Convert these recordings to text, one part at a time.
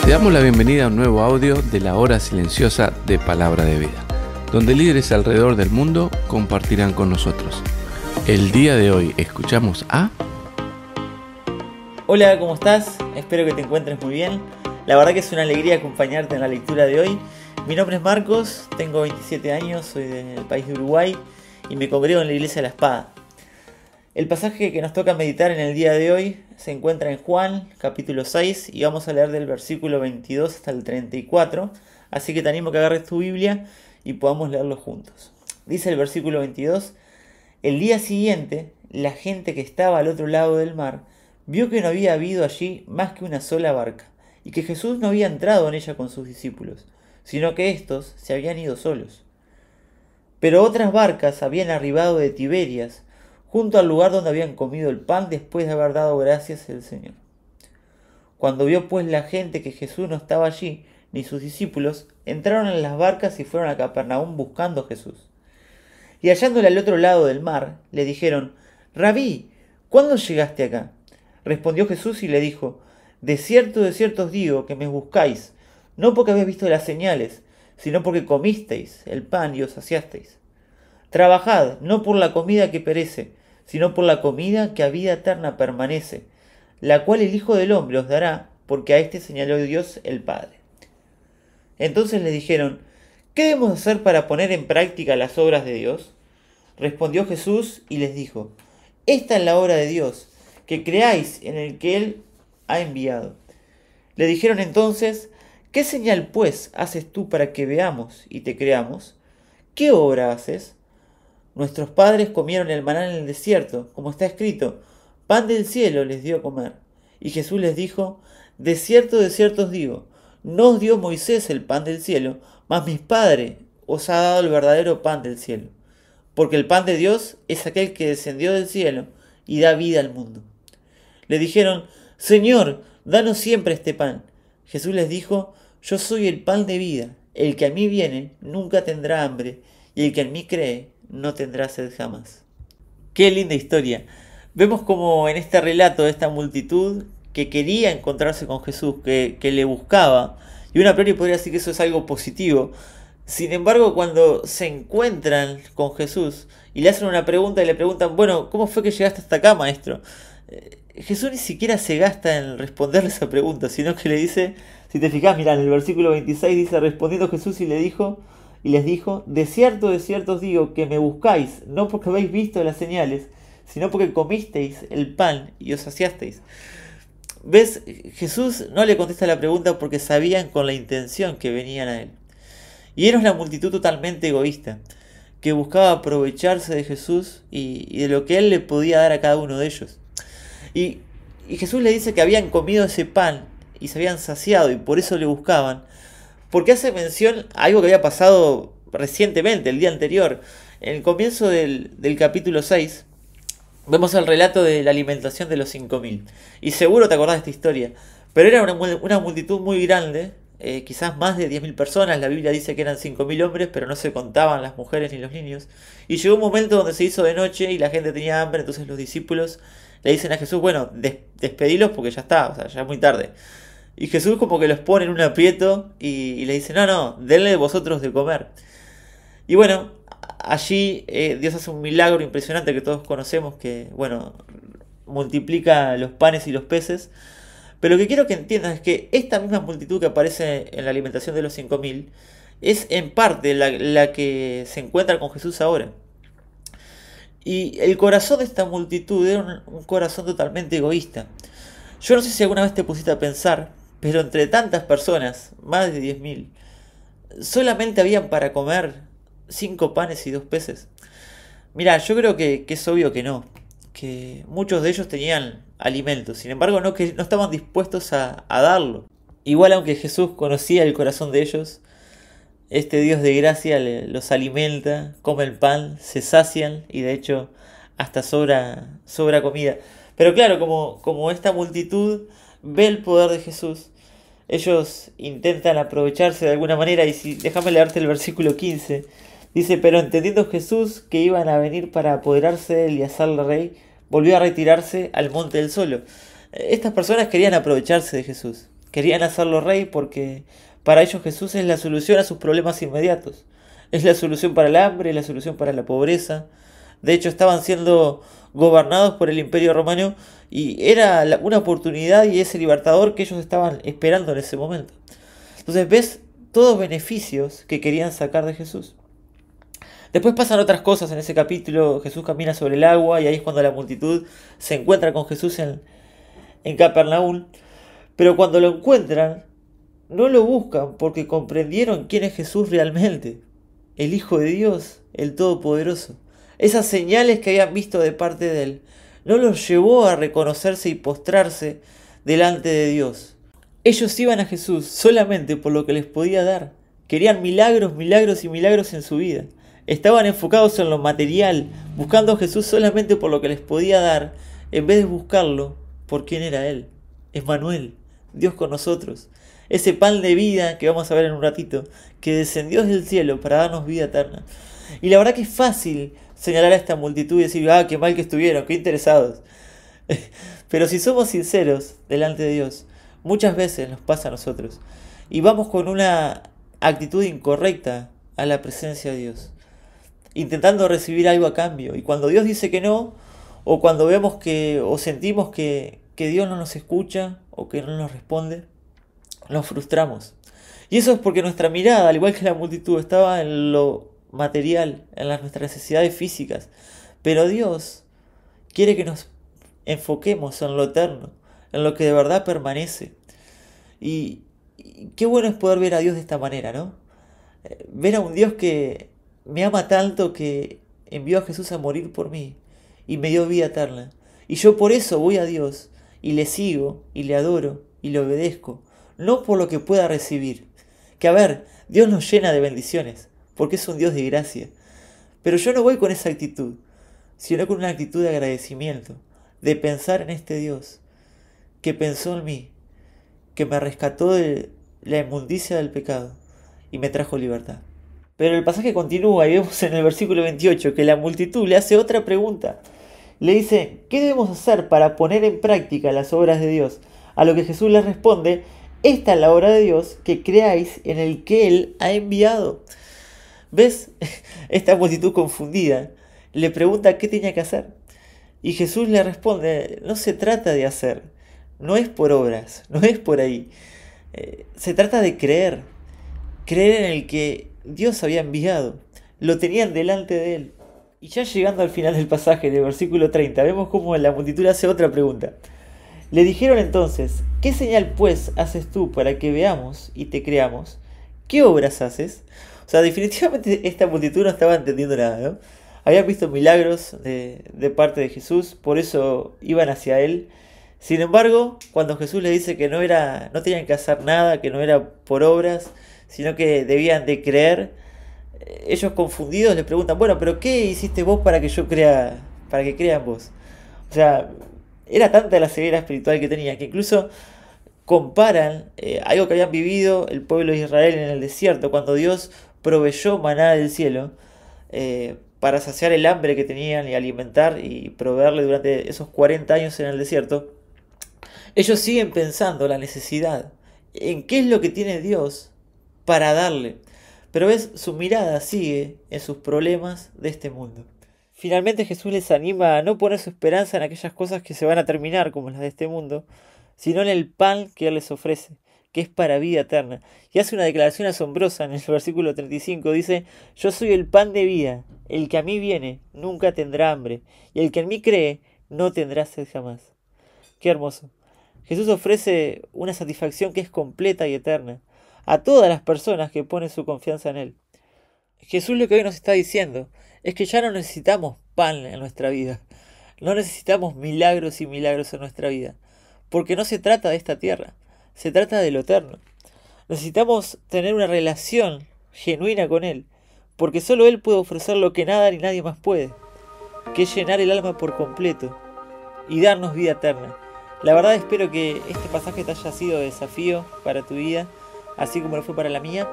Te damos la bienvenida a un nuevo audio de la hora silenciosa de Palabra de Vida, donde líderes alrededor del mundo compartirán con nosotros. El día de hoy escuchamos a... Hola, ¿cómo estás? Espero que te encuentres muy bien. La verdad que es una alegría acompañarte en la lectura de hoy. Mi nombre es Marcos, tengo 27 años, soy del país de Uruguay y me congrego en la Iglesia de la Espada. El pasaje que nos toca meditar en el día de hoy se encuentra en Juan, capítulo 6, y vamos a leer del versículo 22 hasta el 34, así que te animo a que agarres tu Biblia y podamos leerlo juntos. Dice el versículo 22, el día siguiente, la gente que estaba al otro lado del mar vio que no había habido allí más que una sola barca, y que Jesús no había entrado en ella con sus discípulos, sino que éstos se habían ido solos. Pero otras barcas habían arribado de Tiberias, junto al lugar donde habían comido el pan después de haber dado gracias al Señor. Cuando vio pues la gente que Jesús no estaba allí, ni sus discípulos, entraron en las barcas y fueron a Capernaum buscando a Jesús. Y hallándole al otro lado del mar, le dijeron, Rabí, ¿cuándo llegaste acá? Respondió Jesús y le dijo, de cierto os digo que me buscáis, no porque habéis visto las señales, sino porque comisteis el pan y os saciasteis. Trabajad, no por la comida que perece, sino por la comida que a vida eterna permanece, la cual el Hijo del Hombre os dará, porque a éste señaló Dios el Padre. Entonces le dijeron, ¿qué debemos hacer para poner en práctica las obras de Dios? Respondió Jesús y les dijo, esta es la obra de Dios, que creáis en el que Él ha enviado. Le dijeron entonces, ¿qué señal pues haces tú para que veamos y te creamos? ¿Qué obra haces? Nuestros padres comieron el maná en el desierto, como está escrito, pan del cielo les dio a comer. Y Jesús les dijo, de cierto os digo, no os dio Moisés el pan del cielo, mas mi Padre os ha dado el verdadero pan del cielo. Porque el pan de Dios es aquel que descendió del cielo y da vida al mundo. Le dijeron, Señor, danos siempre este pan. Jesús les dijo, yo soy el pan de vida, el que a mí viene nunca tendrá hambre, y el que en mí cree no tendrá sed jamás. Qué linda historia. Vemos como en este relato de esta multitud que quería encontrarse con Jesús, que le buscaba, y uno a priori podría decir que eso es algo positivo. Sin embargo, cuando se encuentran con Jesús y le hacen una pregunta y le preguntan, bueno, ¿cómo fue que llegaste hasta acá, maestro? Jesús ni siquiera se gasta en responderle esa pregunta, sino que le dice, si te fijas, mirá, en el versículo 26 dice, respondiendo Jesús y les dijo, de cierto os digo que me buscáis, no porque habéis visto las señales, sino porque comisteis el pan y os saciasteis. ¿Ves? Jesús no le contesta la pregunta porque sabían con la intención que venían a él. Y era una multitud totalmente egoísta, que buscaba aprovecharse de Jesús y de lo que él le podía dar a cada uno de ellos. Y Jesús le dice que habían comido ese pan y se habían saciado y por eso le buscaban, porque hace mención a algo que había pasado recientemente, el día anterior. En el comienzo del capítulo 6, vemos el relato de la alimentación de los 5.000. Y seguro te acordás de esta historia. Pero era una multitud muy grande, quizás más de 10.000 personas. La Biblia dice que eran 5.000 hombres, pero no se contaban las mujeres ni los niños. Y llegó un momento donde se hizo de noche y la gente tenía hambre, entonces los discípulos le dicen a Jesús, bueno, despedilos porque ya está, o sea, ya es muy tarde. Y Jesús como que los pone en un aprieto y le dice, no, denle vosotros de comer. Y bueno, allí Dios hace un milagro impresionante que todos conocemos, que bueno, multiplica los panes y los peces. Pero lo que quiero que entiendas es que esta misma multitud que aparece en la alimentación de los 5.000 es en parte la que se encuentra con Jesús ahora. Y el corazón de esta multitud era un corazón totalmente egoísta. Yo no sé si alguna vez te pusiste a pensar, pero entre tantas personas, más de 10.000, solamente habían para comer 5 panes y 2 peces. Mirá, yo creo que es obvio que no, que muchos de ellos tenían alimentos, sin embargo no estaban dispuestos a darlo. Igual aunque Jesús conocía el corazón de ellos, este Dios de gracia los alimenta, come el pan, se sacian y de hecho hasta sobra comida. Pero claro, como esta multitud ve el poder de Jesús, ellos intentan aprovecharse de alguna manera. Y déjame leerte el versículo 15. Dice, pero entendiendo Jesús que iban a venir para apoderarse de él y hacerle rey, volvió a retirarse al monte del Solo. Estas personas querían aprovecharse de Jesús. Querían hacerlo rey porque para ellos Jesús es la solución a sus problemas inmediatos. Es la solución para el hambre, es la solución para la pobreza. De hecho, estaban siendo gobernados por el Imperio Romano y era una oportunidad y ese libertador que ellos estaban esperando en ese momento. Entonces ves todos beneficios que querían sacar de Jesús. Después pasan otras cosas en ese capítulo. Jesús camina sobre el agua y ahí es cuando la multitud se encuentra con Jesús en Capernaum. Pero cuando lo encuentran, no lo buscan porque comprendieron quién es Jesús realmente. El Hijo de Dios, el Todopoderoso. Esas señales que habían visto de parte de Él no los llevó a reconocerse y postrarse delante de Dios. Ellos iban a Jesús solamente por lo que les podía dar. Querían milagros, milagros y milagros en su vida. Estaban enfocados en lo material, buscando a Jesús solamente por lo que les podía dar, en vez de buscarlo por quién era Él. Emmanuel, Dios con nosotros. Ese pan de vida que vamos a ver en un ratito, que descendió desde el cielo para darnos vida eterna. Y la verdad que es fácil señalar a esta multitud y decir, qué mal que estuvieron, qué interesados. Pero si somos sinceros delante de Dios, muchas veces nos pasa a nosotros. Y vamos con una actitud incorrecta a la presencia de Dios, intentando recibir algo a cambio. Y cuando Dios dice que no, o cuando vemos que, o sentimos que Dios no nos escucha, o que no nos responde, nos frustramos. Y eso es porque nuestra mirada, al igual que la multitud, estaba en lo material, en nuestras necesidades físicas. Pero Dios quiere que nos enfoquemos en lo eterno, en lo que de verdad permanece. Y qué bueno es poder ver a Dios de esta manera, ¿no? Ver a un Dios que me ama tanto que envió a Jesús a morir por mí y me dio vida eterna. Y yo por eso voy a Dios y le sigo y le adoro y le obedezco. No por lo que pueda recibir. Que a ver, Dios nos llena de bendiciones, porque es un Dios de gracia. Pero yo no voy con esa actitud, sino con una actitud de agradecimiento, de pensar en este Dios que pensó en mí, que me rescató de la inmundicia del pecado y me trajo libertad. Pero el pasaje continúa y vemos en el versículo 28 que la multitud le hace otra pregunta. Le dice, ¿qué debemos hacer para poner en práctica las obras de Dios? A lo que Jesús les responde, esta es la obra de Dios, que creáis en el que Él ha enviado. ¿Ves? Esta multitud confundida le pregunta qué tenía que hacer. Y Jesús le responde, no se trata de hacer, no es por obras, no es por ahí. Se trata de creer en el que Dios había enviado. Lo tenían delante de Él. Y ya llegando al final del pasaje, en el versículo 30, vemos cómo la multitud hace otra pregunta. Le dijeron entonces, ¿qué señal pues haces tú para que veamos y te creamos? ¿Qué obras haces? O sea, definitivamente esta multitud no estaba entendiendo nada, ¿no? Habían visto milagros de parte de Jesús, por eso iban hacia Él. Sin embargo, cuando Jesús les dice que no tenían que hacer nada, que no era por obras, sino que debían de creer, ellos confundidos le preguntan, bueno, pero ¿qué hiciste vos para que yo crea, para que crea en vos? O sea, era tanta la ceguera espiritual que tenían que incluso comparan algo que habían vivido el pueblo de Israel en el desierto, cuando Dios proveyó maná del cielo para saciar el hambre que tenían y alimentar y proveerle durante esos 40 años en el desierto. Ellos siguen pensando la necesidad, en qué es lo que tiene Dios para darle. Pero ves, su mirada sigue en sus problemas de este mundo. Finalmente Jesús les anima a no poner su esperanza en aquellas cosas que se van a terminar, como las de este mundo, sino en el pan que Él les ofrece, que es para vida eterna. Y hace una declaración asombrosa en el versículo 35, dice, yo soy el pan de vida, el que a mí viene nunca tendrá hambre, y el que en mí cree no tendrá sed jamás. Qué hermoso. Jesús ofrece una satisfacción que es completa y eterna a todas las personas que ponen su confianza en Él. Jesús lo que hoy nos está diciendo es que ya no necesitamos pan en nuestra vida, no necesitamos milagros y milagros en nuestra vida, porque no se trata de esta tierra, se trata de lo eterno. Necesitamos tener una relación genuina con Él, porque solo Él puede ofrecer lo que nada ni nadie más puede, que es llenar el alma por completo y darnos vida eterna. La verdad espero que este pasaje te haya sido de desafío para tu vida, así como lo fue para la mía.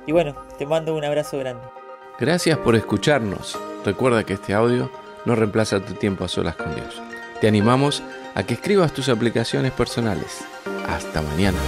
Y bueno, te mando un abrazo grande. Gracias por escucharnos. Recuerda que este audio no reemplaza tu tiempo a solas con Dios. Te animamos a que escribas tus aplicaciones personales. Hasta mañana.